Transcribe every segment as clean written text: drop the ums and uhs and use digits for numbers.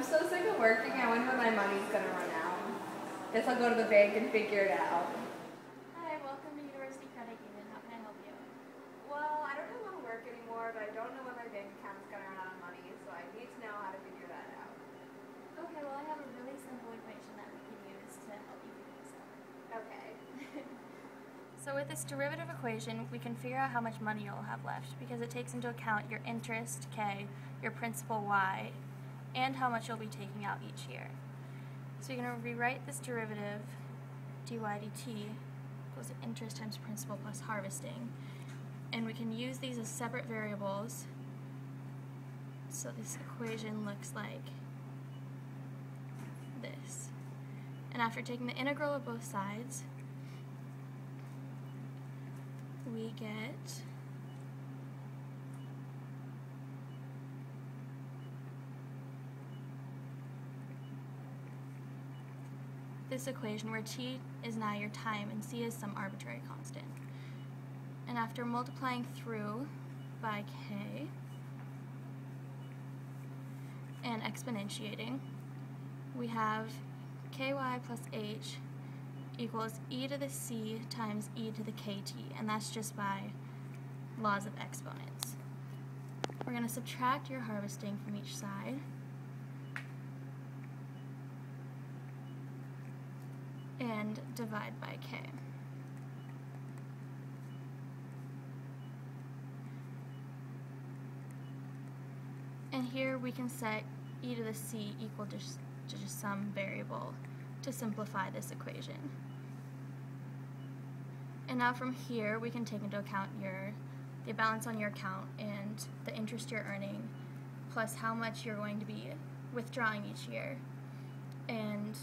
I'm so sick of working. I wonder when my money's gonna run out. Guess I'll go to the bank and figure it out. Hi, welcome to University Credit Union. How can I help you? Well, I don't really want to work anymore, but I don't know when my bank account's gonna run out of money, so I need to know how to figure that out. Okay, well I have a really simple equation that we can use to help you figure this out. Okay. So with this derivative equation, we can figure out how much money you'll have left because it takes into account your interest, K, your principal, Y, and how much you'll be taking out each year. So you're going to rewrite this derivative, dy dt, equals to interest times principal plus harvesting. And we can use these as separate variables. So this equation looks like this. And after taking the integral of both sides, we get this equation where t is now your time and c is some arbitrary constant. And after multiplying through by k and exponentiating, we have ky plus h equals e to the c times e to the kt, and that's just by laws of exponents. We're going to subtract your harvesting from each side, and divide by k. And here we can set e to the c equal to just some variable to simplify this equation. And now from here we can take into account the balance on your account and the interest you're earning, plus how much you're going to be withdrawing each year. And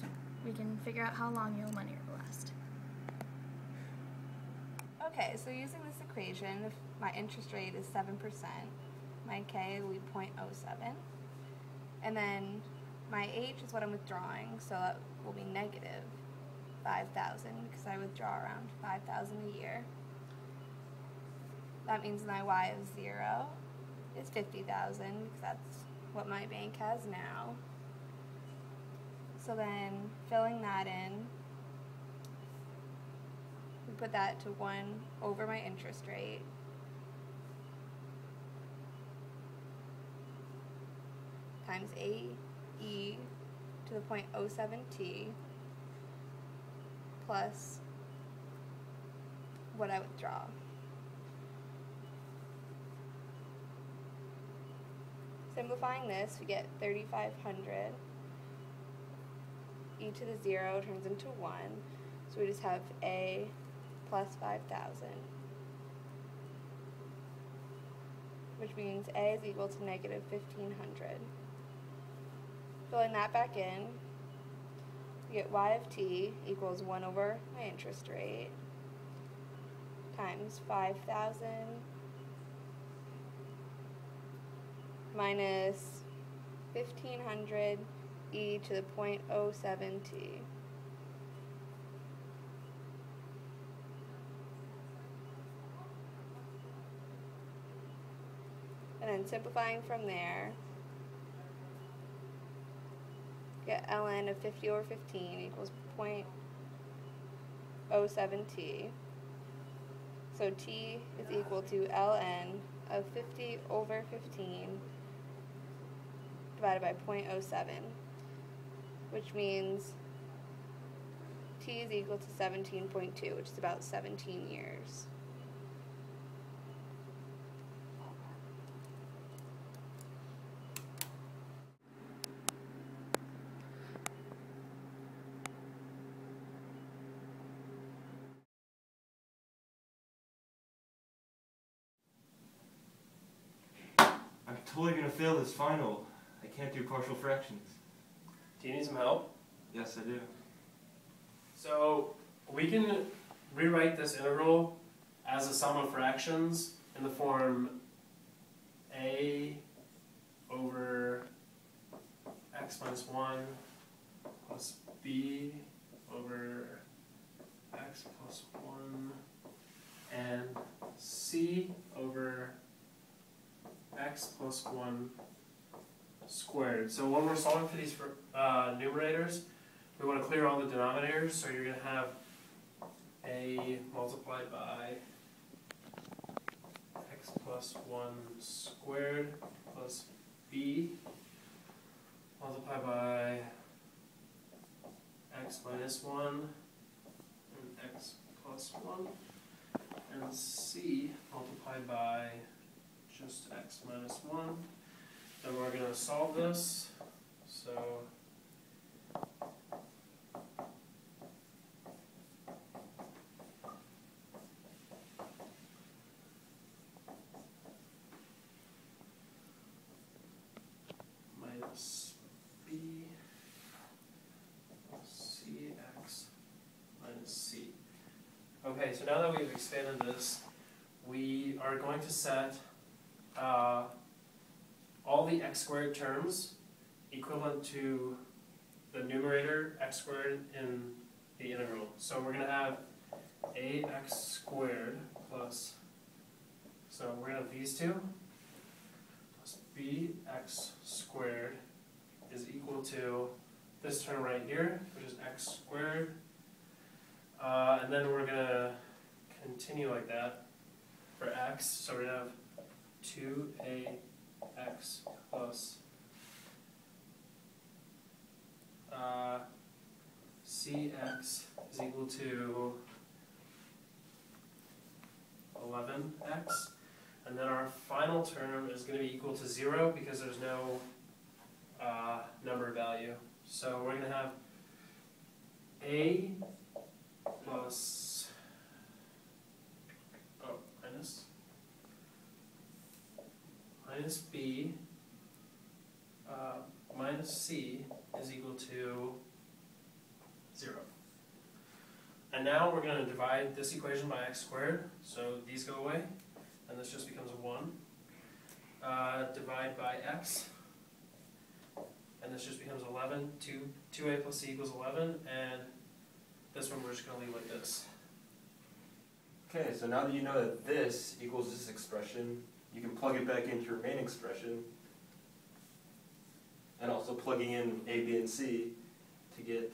we can figure out how long your money will last. Okay, so using this equation, if my interest rate is 7%, my K will be 0.07, and then my H is what I'm withdrawing, so that will be negative 5,000 because I withdraw around 5,000 a year. That means my Y of 0 is 50,000 because that's what my bank has now. So then filling that in, we put that to 1 over my interest rate. Times AE to the 0.07t plus what I withdraw. Simplifying this, we get 3,500. E to the 0 turns into 1, so we just have A plus 5,000, which means A is equal to negative 1,500. Filling that back in, we get Y of t equals 1 over my interest rate times 5,000 minus 1,500 e to the 0.07t. And then simplifying from there, get ln of 50 over 15 equals 0.07t. So t is equal to ln of 50 over 15 divided by 0.07, which means t is equal to 17.2, which is about 17 years. I'm totally gonna fail this final. I can't do partial fractions. Do you need some help? Yes, I do. So we can rewrite this integral as a sum of fractions in the form a over x minus 1 plus b over x plus 1 and c over x plus 1 squared. So when we're solving for these numerators, we want to clear all the denominators, so you're going to have a multiplied by x plus 1 squared plus b multiplied by x minus 1 and x plus 1, and c multiplied by just x minus 1. Then we're going to solve this. So minus b plus cx minus c. Okay, so now that we've expanded this, we are going to set all the x squared terms equivalent to the numerator x squared in the integral. So we're going to have ax squared plus, so we're going to have these two, plus bx squared is equal to this term right here, which is x squared. And then we're going to continue like that for x. So we're going to have 2ax plus cx is equal to 11x. And then our final term is going to be equal to 0 because there's no number value. So we're going to have a plus, minus b minus c is equal to 0. And now we're going to divide this equation by x squared, so these go away, and this just becomes 1. Divide by x, and this just becomes 11. 2a plus c equals 11, and this one we're just going to leave like this. Okay, so now that you know that this equals this expression, you can plug it back into your main expression, and also plugging in a, b, and c to get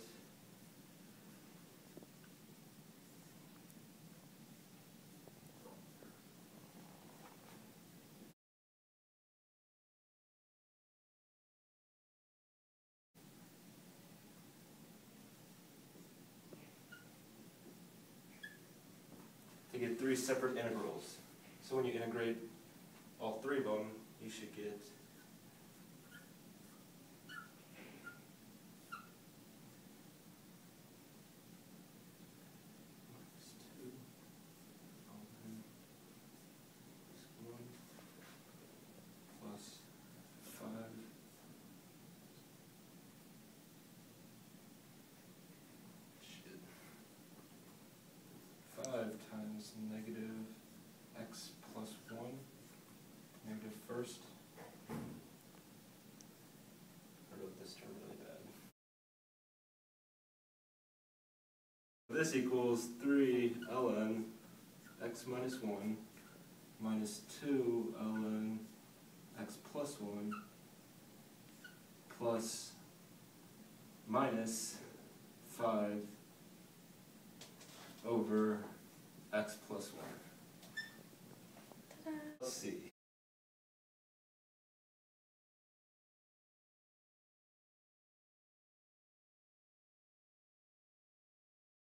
three separate integrals. So when you integrate all three of them, you should get plus 5 times negative x plus 1, negative first. I wrote this term really bad. This equals 3 ln x minus 1 minus 2 ln x plus 1 plus minus 5 over x plus 1.